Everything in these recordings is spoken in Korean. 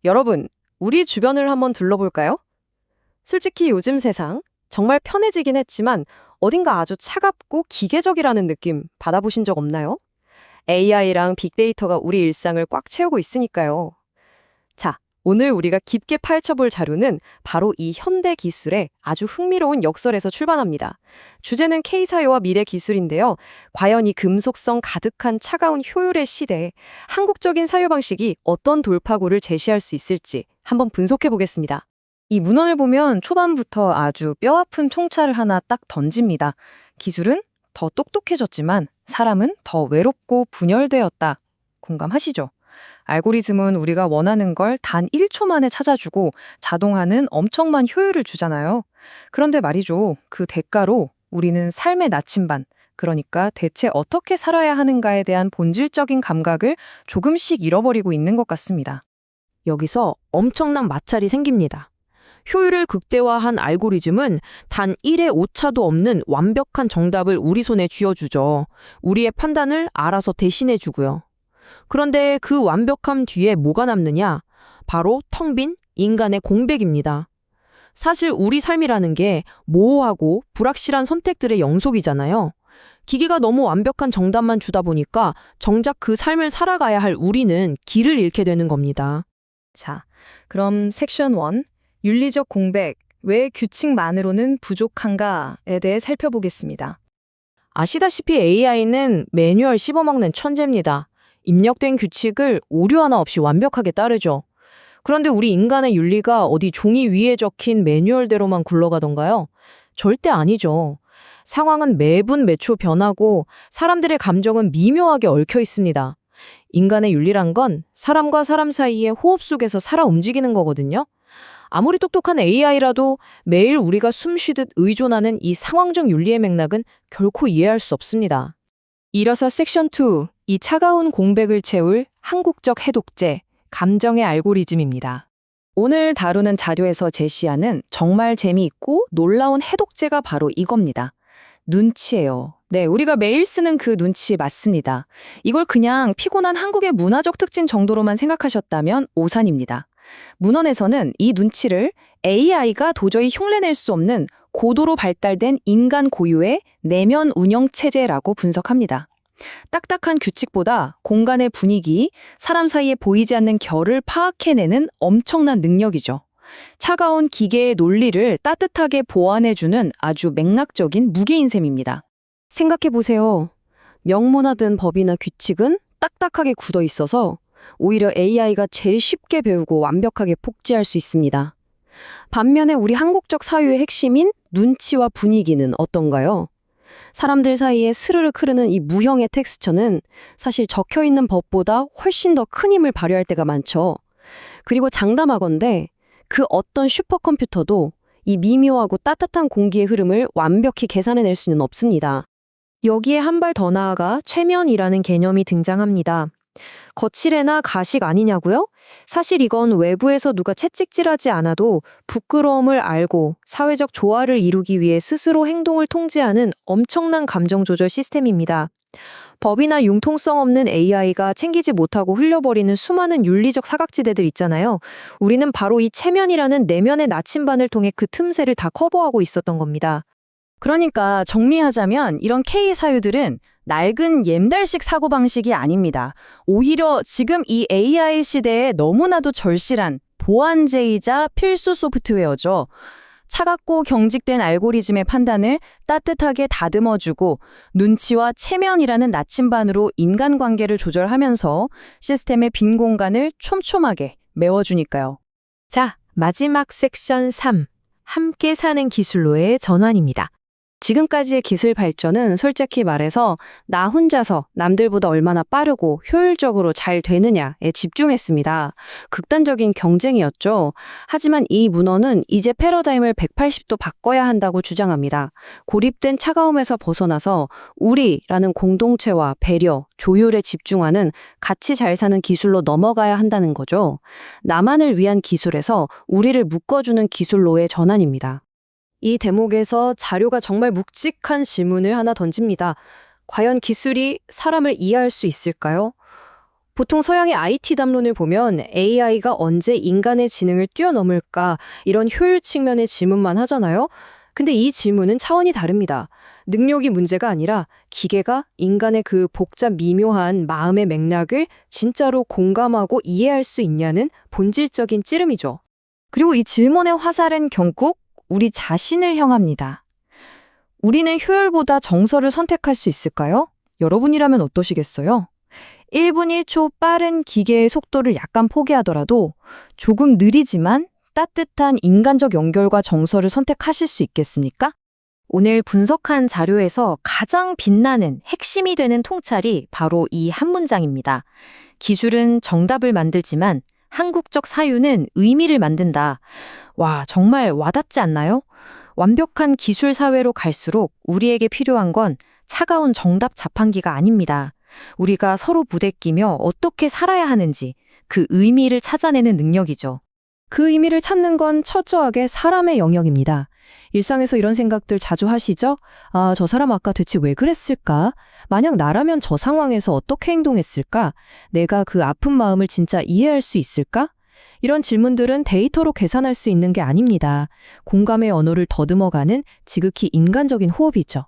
여러분, 우리 주변을 한번 둘러볼까요? 솔직히 요즘 세상 정말 편해지긴 했지만 어딘가 아주 차갑고 기계적이라는 느낌 받아보신 적 없나요? AI랑 빅데이터가 우리 일상을 꽉 채우고 있으니까요. 자, 오늘 우리가 깊게 파헤쳐볼 자료는 바로 이 현대 기술의 아주 흥미로운 역설에서 출발합니다. 주제는 K사회와 미래 기술인데요. 과연 이 금속성 가득한 차가운 효율의 시대에 한국적인 사유 방식이 어떤 돌파구를 제시할 수 있을지 한번 분석해 보겠습니다. 이 문헌을 보면 초반부터 아주 뼈아픈 통찰을 하나 딱 던집니다. 기술은 더 똑똑해졌지만 사람은 더 외롭고 분열되었다. 공감하시죠? 알고리즘은 우리가 원하는 걸 단 1초 만에 찾아주고 자동화는 엄청난 효율을 주잖아요. 그런데 말이죠. 그 대가로 우리는 삶의 나침반, 그러니까 대체 어떻게 살아야 하는가에 대한 본질적인 감각을 조금씩 잃어버리고 있는 것 같습니다. 여기서 엄청난 마찰이 생깁니다. 효율을 극대화한 알고리즘은 단 1의 오차도 없는 완벽한 정답을 우리 손에 쥐어주죠. 우리의 판단을 알아서 대신해주고요. 그런데 그 완벽함 뒤에 뭐가 남느냐? 바로 텅 빈 인간의 공백입니다. 사실 우리 삶이라는 게 모호하고 불확실한 선택들의 영속이잖아요. 기계가 너무 완벽한 정답만 주다 보니까 정작 그 삶을 살아가야 할 우리는 길을 잃게 되는 겁니다. 자, 그럼 섹션 1, 윤리적 공백, 왜 규칙만으로는 부족한가에 대해 살펴보겠습니다. 아시다시피 AI는 매뉴얼 씹어먹는 천재입니다. 입력된 규칙을 오류 하나 없이 완벽하게 따르죠. 그런데 우리 인간의 윤리가 어디 종이 위에 적힌 매뉴얼대로만 굴러가던가요? 절대 아니죠. 상황은 매분 매초 변하고 사람들의 감정은 미묘하게 얽혀 있습니다. 인간의 윤리란 건 사람과 사람 사이의 호흡 속에서 살아 움직이는 거거든요. 아무리 똑똑한 AI라도 매일 우리가 숨쉬듯 의존하는 이 상황적 윤리의 맥락은 결코 이해할 수 없습니다. 이어서 섹션 2, 이 차가운 공백을 채울 한국적 해독제, 감정의 알고리즘입니다. 오늘 다루는 자료에서 제시하는 정말 재미있고 놀라운 해독제가 바로 이겁니다. 눈치예요. 네, 우리가 매일 쓰는 그 눈치 맞습니다. 이걸 그냥 피곤한 한국의 문화적 특징 정도로만 생각하셨다면 오산입니다. 문헌에서는 이 눈치를 AI가 도저히 흉내낼 수 없는 고도로 발달된 인간 고유의 내면 운영 체제라고 분석합니다. 딱딱한 규칙보다 공간의 분위기, 사람 사이에 보이지 않는 결을 파악해내는 엄청난 능력이죠. 차가운 기계의 논리를 따뜻하게 보완해주는 아주 맥락적인 무게인 셈입니다. 생각해보세요. 명문화된 법이나 규칙은 딱딱하게 굳어 있어서 오히려 AI가 제일 쉽게 배우고 완벽하게 복제할 수 있습니다. 반면에 우리 한국적 사유의 핵심인 눈치와 분위기는 어떤가요? 사람들 사이에 스르륵 흐르는 이 무형의 텍스처는 사실 적혀있는 법보다 훨씬 더 큰 힘을 발휘할 때가 많죠. 그리고 장담하건대 그 어떤 슈퍼컴퓨터도 이 미묘하고 따뜻한 공기의 흐름을 완벽히 계산해낼 수는 없습니다. 여기에 한 발 더 나아가 최면이라는 개념이 등장합니다. 거칠애나 가식 아니냐고요? 사실 이건 외부에서 누가 채찍질하지 않아도 부끄러움을 알고 사회적 조화를 이루기 위해 스스로 행동을 통제하는 엄청난 감정 조절 시스템입니다. 법이나 융통성 없는 AI가 챙기지 못하고 흘려버리는 수많은 윤리적 사각지대들 있잖아요. 우리는 바로 이 체면이라는 내면의 나침반을 통해 그 틈새를 다 커버하고 있었던 겁니다. 그러니까 정리하자면 이런 K 사유들은 낡은 옛날식 사고방식이 아닙니다. 오히려 지금 이 AI 시대에 너무나도 절실한 보안제이자 필수 소프트웨어죠. 차갑고 경직된 알고리즘의 판단을 따뜻하게 다듬어주고 눈치와 체면이라는 나침반으로 인간관계를 조절하면서 시스템의 빈 공간을 촘촘하게 메워주니까요. 자, 마지막 섹션 3. 함께 사는 기술로의 전환입니다. 지금까지의 기술 발전은 솔직히 말해서 나 혼자서 남들보다 얼마나 빠르고 효율적으로 잘 되느냐에 집중했습니다. 극단적인 경쟁이었죠. 하지만 이 문헌은 이제 패러다임을 180도 바꿔야 한다고 주장합니다. 고립된 차가움에서 벗어나서 우리라는 공동체와 배려, 조율에 집중하는 같이 잘 사는 기술로 넘어가야 한다는 거죠. 나만을 위한 기술에서 우리를 묶어주는 기술로의 전환입니다. 이 대목에서 자료가 정말 묵직한 질문을 하나 던집니다. 과연 기술이 사람을 이해할 수 있을까요? 보통 서양의 IT 담론을 보면 AI가 언제 인간의 지능을 뛰어넘을까 이런 효율 측면의 질문만 하잖아요. 근데 이 질문은 차원이 다릅니다. 능력이 문제가 아니라 기계가 인간의 그 복잡 미묘한 마음의 맥락을 진짜로 공감하고 이해할 수 있냐는 본질적인 찌름이죠. 그리고 이 질문의 화살은 결국 우리 자신을 향합니다. 우리는 효율보다 정서를 선택할 수 있을까요? 여러분이라면 어떠시겠어요? 1분 1초 빠른 기계의 속도를 약간 포기하더라도 조금 느리지만 따뜻한 인간적 연결과 정서를 선택하실 수 있겠습니까? 오늘 분석한 자료에서 가장 빛나는 핵심이 되는 통찰이 바로 이 한 문장입니다. 기술은 정답을 만들지만 한국적 사유는 의미를 만든다. 와, 정말 와닿지 않나요? 완벽한 기술 사회로 갈수록 우리에게 필요한 건 차가운 정답 자판기가 아닙니다. 우리가 서로 부대끼며 어떻게 살아야 하는지 그 의미를 찾아내는 능력이죠. 그 의미를 찾는 건 철저하게 사람의 영역입니다. 일상에서 이런 생각들 자주 하시죠? 아, 저 사람 아까 대체 왜 그랬을까? 만약 나라면 저 상황에서 어떻게 행동했을까? 내가 그 아픈 마음을 진짜 이해할 수 있을까? 이런 질문들은 데이터로 계산할 수 있는 게 아닙니다. 공감의 언어를 더듬어가는 지극히 인간적인 호흡이죠.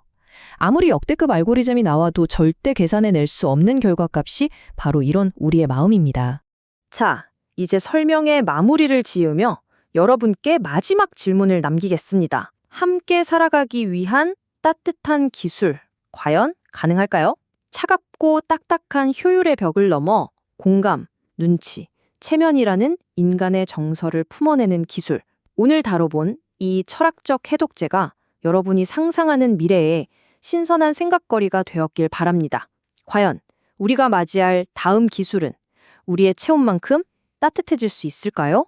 아무리 역대급 알고리즘이 나와도 절대 계산해낼 수 없는 결과값이 바로 이런 우리의 마음입니다. 자, 이제 설명의 마무리를 지으며 여러분께 마지막 질문을 남기겠습니다. 함께 살아가기 위한 따뜻한 기술, 과연 가능할까요? 차갑고 딱딱한 효율의 벽을 넘어 공감, 눈치, 체면이라는 인간의 정서를 품어내는 기술. 오늘 다뤄본 이 철학적 해독제가 여러분이 상상하는 미래에 신선한 생각거리가 되었길 바랍니다. 과연 우리가 맞이할 다음 기술은 우리의 체온만큼 따뜻해질 수 있을까요?